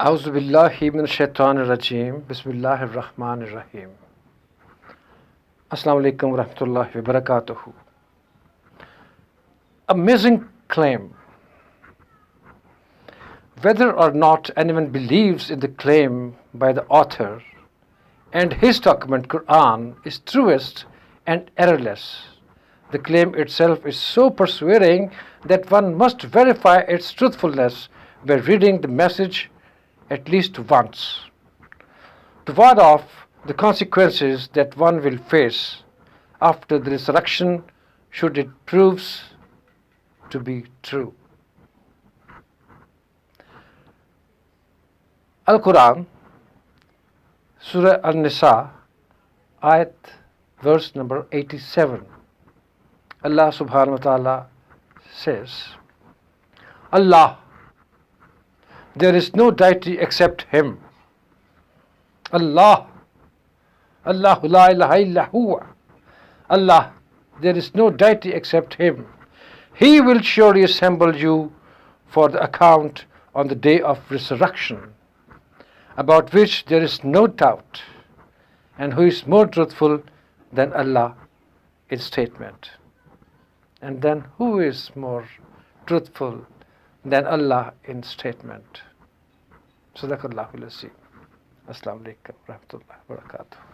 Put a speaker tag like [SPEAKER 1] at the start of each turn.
[SPEAKER 1] اعوذ باللہ من الشیطان الرجیم بسم اللہ الرحمن الرحیم السلام علیکم ورحمۃ اللہ وبرکاتہ. Amazing claim. Whether or not anyone believes in the claim by the author and his document Qur'an is truest and errorless, the claim itself is so persuading that one must verify its truthfulness by reading the message at least once, to ward off the consequences that one will face after the resurrection should it proves to be true. Al-Quran, surah An Nisaa, ayat verse number 87. Allah Subhanahu Wa Ta'ala says, Allah, there is no deity except Him. Allah, Allahu la ilaha illa huwa. Allah, there is no deity except Him. He will surely assemble you for the account on the day of resurrection, about which there is no doubt, and who is more truthful than Allah in statement. And then who is more truthful than Allah in statement? Sadaqallahul Azim. Assalamu alaikum wa rahmatullahi wa barakatuh.